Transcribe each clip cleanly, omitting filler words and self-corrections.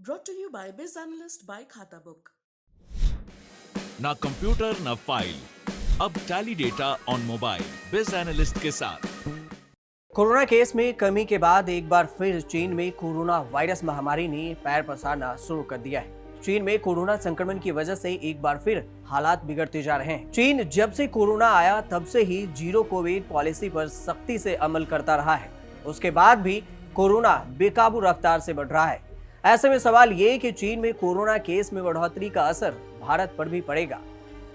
Brought to you by BizAnalyst by खाता book. ना computer ना फाइल, अब टैली डेटा ऑन मोबाइल बिज एनालिस्ट के साथ। कोरोना केस में कमी के बाद एक बार फिर चीन में कोरोना वायरस महामारी ने पैर पसारना शुरू कर दिया है। चीन में कोरोना संक्रमण की वजह से एक बार फिर हालात बिगड़ते जा रहे हैं। चीन जब से कोरोना आया तब से ही जीरो कोविड पॉलिसी पर सख्ती से अमल करता रहा है। उसके बाद भी कोरोना बेकाबू रफ्तार से बढ़ रहा है। ऐसे में सवाल ये कि चीन में कोरोना केस में बढ़ोतरी का असर भारत पर भी पड़ेगा।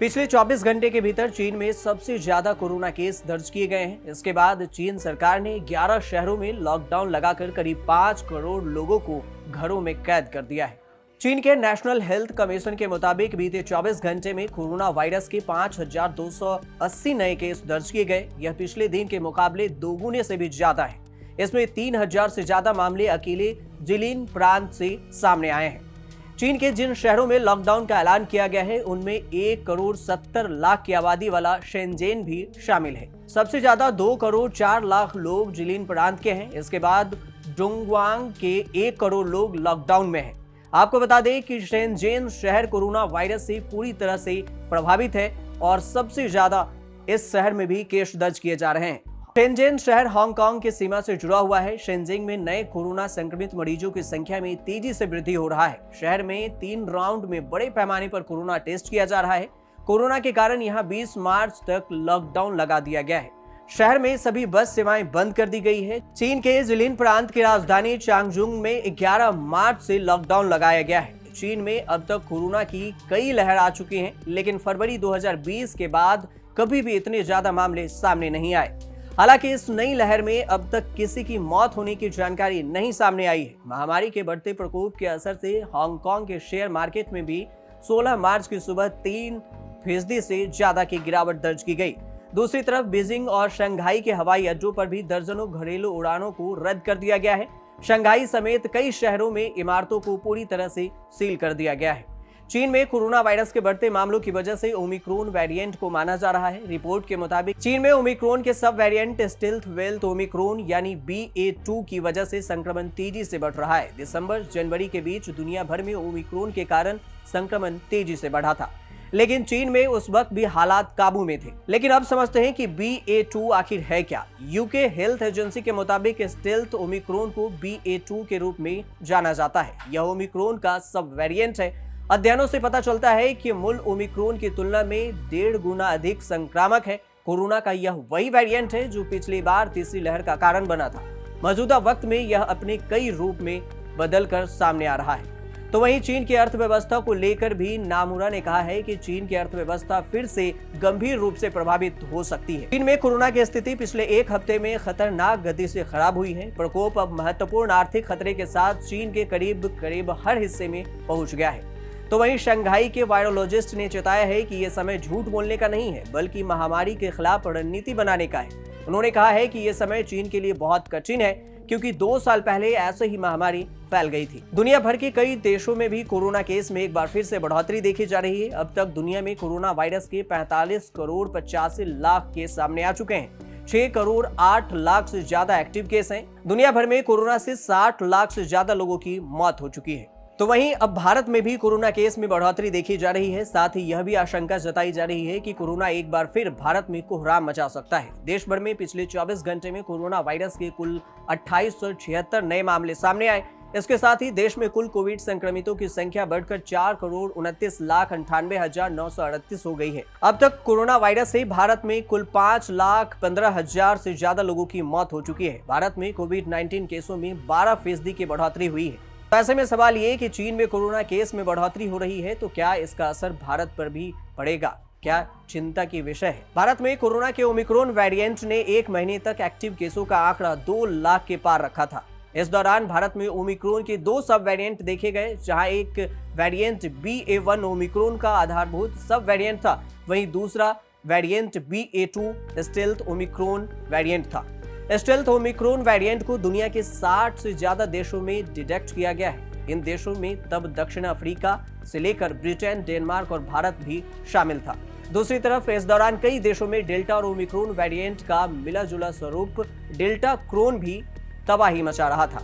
पिछले 24 घंटे के भीतर चीन में सबसे ज्यादा कोरोना केस दर्ज किए गए हैं। इसके बाद चीन सरकार ने 11 शहरों में लॉकडाउन लगाकर करीब 5 करोड़ लोगों को घरों में कैद कर दिया है। चीन के नेशनल हेल्थ कमीशन के मुताबिक बीते 24 घंटे में कोरोना वायरस के 5,280 नए केस दर्ज किए गए। यह पिछले दिन के मुकाबले दोगुने से भी ज्यादा है। इसमें 3,000 से ज्यादा मामले अकेले जिलिन प्रांत से सामने आए हैं। चीन के जिन शहरों में लॉकडाउन का ऐलान किया गया है उनमें 1 करोड़ 70 लाख की आबादी वाला शेनजेन भी शामिल है। सबसे ज्यादा 2 करोड़ 4 लाख लोग जिलिन प्रांत के हैं। इसके बाद डोंगवांग के 1 करोड़ लोग लॉकडाउन में हैं। आपको बता दें कि शेनजेन शहर कोरोना वायरस से पूरी तरह से प्रभावित है और सबसे ज्यादा इस शहर में भी केस दर्ज किए जा रहे हैं। शेनजेन शहर हांगकांग की सीमा से जुड़ा हुआ है। शेनजेन में नए कोरोना संक्रमित मरीजों की संख्या में तेजी से वृद्धि हो रहा है। शहर में 3 राउंड में बड़े पैमाने पर कोरोना टेस्ट किया जा रहा है। कोरोना के कारण यहां 20 मार्च तक लॉकडाउन लगा दिया गया है। शहर में सभी बस सेवाएं बंद कर दी गई है। चीन के जिलिन प्रांत की राजधानी चांगजुंग में 11 मार्च से लॉकडाउन लगाया गया है। चीन में अब तक कोरोना की कई लहर आ चुकी हैं, लेकिन फरवरी 2020 के बाद कभी भी इतने ज्यादा मामले सामने नहीं आए। हालांकि इस नई लहर में अब तक किसी की मौत होने की जानकारी नहीं सामने आई है। महामारी के बढ़ते प्रकोप के असर से हांगकांग के शेयर मार्केट में भी 16 मार्च की सुबह 3% से ज्यादा की गिरावट दर्ज की गई। दूसरी तरफ बीजिंग और शंघाई के हवाई अड्डों पर भी दर्जनों घरेलू उड़ानों को रद्द कर दिया गया है। शंघाई समेत कई शहरों में इमारतों को पूरी तरह से सील कर दिया गया है। चीन में कोरोना वायरस के बढ़ते मामलों की वजह से ओमिक्रॉन वेरिएंट को माना जा रहा है। रिपोर्ट के मुताबिक चीन में ओमिक्रॉन के सब वेरिएंट स्टेल्थ वेल्थ ओमिक्रॉन यानी BA.2 की वजह से संक्रमण तेजी से बढ़ रहा है। दिसंबर जनवरी के बीच दुनिया भर में ओमिक्रॉन के कारण संक्रमण तेजी से बढ़ा था, लेकिन चीन में उस वक्त भी हालात काबू में थे। लेकिन अब समझते हैं कि BA.2 आखिर है क्या। यूके हेल्थ एजेंसी के मुताबिक स्टेल्थ ओमिक्रॉन को BA.2 के रूप में जाना जाता है। यह ओमिक्रॉन का सब वेरिएंट है। अध्ययनों से पता चलता है कि मूल ओमिक्रॉन की तुलना में 1.5 गुना अधिक संक्रामक है। कोरोना का यह वही वेरिएंट है जो पिछली बार तीसरी लहर का कारण बना था। मौजूदा वक्त में यह अपने कई रूप में बदलकर सामने आ रहा है। तो वहीं चीन की अर्थव्यवस्था को लेकर भी नामुरा ने कहा है कि चीन की अर्थव्यवस्था फिर से गंभीर रूप से प्रभावित हो सकती है। चीन में कोरोना की स्थिति पिछले 1 हफ्ते में खतरनाक गति से खराब हुई है। प्रकोप अब महत्वपूर्ण आर्थिक खतरे के साथ चीन के करीब हर हिस्से में पहुंच गया है। तो वहीं शंघाई के वायरोलॉजिस्ट ने चेताया है कि यह समय झूठ बोलने का नहीं है, बल्कि महामारी के खिलाफ रणनीति बनाने का है। उन्होंने कहा है कि यह समय चीन के लिए बहुत कठिन है, क्योंकि 2 साल पहले ऐसे ही महामारी फैल गई थी। दुनिया भर के कई देशों में भी कोरोना केस में एक बार फिर से बढ़ोतरी देखी जा रही है। अब तक दुनिया में कोरोना वायरस के 45 करोड़ 85 लाख केस सामने आ चुके हैं। 6 करोड़ 8 लाख से ज्यादा एक्टिव केस हैं। दुनिया भर में कोरोना से 60 लाख से ज्यादा लोगों की मौत हो चुकी है। तो वहीं अब भारत में भी कोरोना केस में बढ़ोतरी देखी जा रही है। साथ ही यह भी आशंका जताई जा रही है कि कोरोना एक बार फिर भारत में कोहराम मचा सकता है। देश भर में पिछले 24 घंटे में कोरोना वायरस के कुल 2876 नए मामले सामने आए। इसके साथ ही देश में कुल कोविड संक्रमितों की संख्या बढ़कर 4 करोड़ 29,98,938 हो गई है। अब तक कोरोना वायरस से भारत में कुल 5,15,000 से ज्यादा लोगों की मौत हो चुकी है। भारत में कोविड-19 केसों में 12% की बढ़ोतरी हुई है। तो ऐसे में सवाल ये कि चीन में कोरोना केस में बढ़ोतरी हो रही है, तो क्या इसका असर भारत पर भी पड़ेगा? क्या चिंता की विषय है। भारत में कोरोना के ओमिक्रॉन वेरिएंट ने 1 महीने तक एक्टिव केसों का आंकड़ा 2 लाख के पार रखा था। इस दौरान भारत में ओमिक्रॉन के 2 सब वेरिएंट देखे गए, जहां एक वेरिएंट BA.1 ओमिक्रॉन का आधारभूत सब वेरिएंट था, वहीं दूसरा variant BA.2 stealth Omicron variant था। स्टेल्थ ओमिक्रॉन वेरिएंट को दुनिया के 60 से ज्यादा देशों में डिटेक्ट किया गया है। इन देशों में तब दक्षिण अफ्रीका से लेकर ब्रिटेन, डेनमार्क और भारत भी शामिल था। दूसरी तरफ इस दौरान कई देशों में डेल्टा और ओमिक्रॉन वेरिएंट का मिला जुला स्वरूप डेल्टा क्रोन भी तबाही मचा रहा था।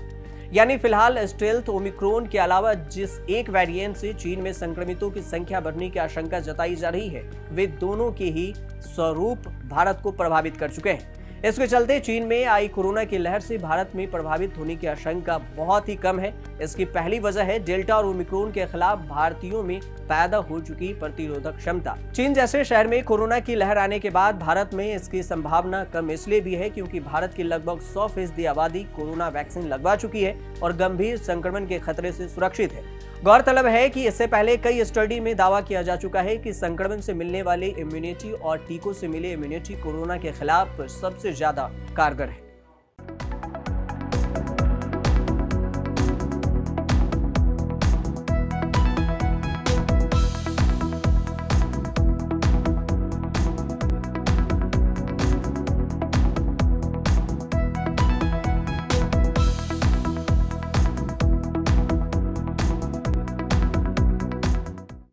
यानी फिलहाल स्टेल्थ ओमिक्रॉन के अलावा जिस एक वेरिएंट से चीन में संक्रमितों की संख्या बढ़ने की आशंका जताई जा रही है, वे दोनों के ही स्वरूप भारत को प्रभावित कर चुके हैं। इसके चलते चीन में आई कोरोना की लहर से भारत में प्रभावित होने की आशंका बहुत ही कम है। इसकी पहली वजह है डेल्टा और ओमिक्रॉन के खिलाफ भारतीयों में पैदा हो चुकी प्रतिरोधक क्षमता। चीन जैसे शहर में कोरोना की लहर आने के बाद भारत में इसकी संभावना कम इसलिए भी है क्योंकि भारत की लगभग 100% आबादी कोरोना वैक्सीन लगवा चुकी है और गंभीर संक्रमण के खतरे से सुरक्षित है। गौरतलब है कि इससे पहले कई स्टडी में दावा किया जा चुका है कि संक्रमण से मिलने वाली इम्यूनिटी और टीकों से मिले इम्यूनिटी कोरोना के खिलाफ सबसे ज्यादा कारगर है।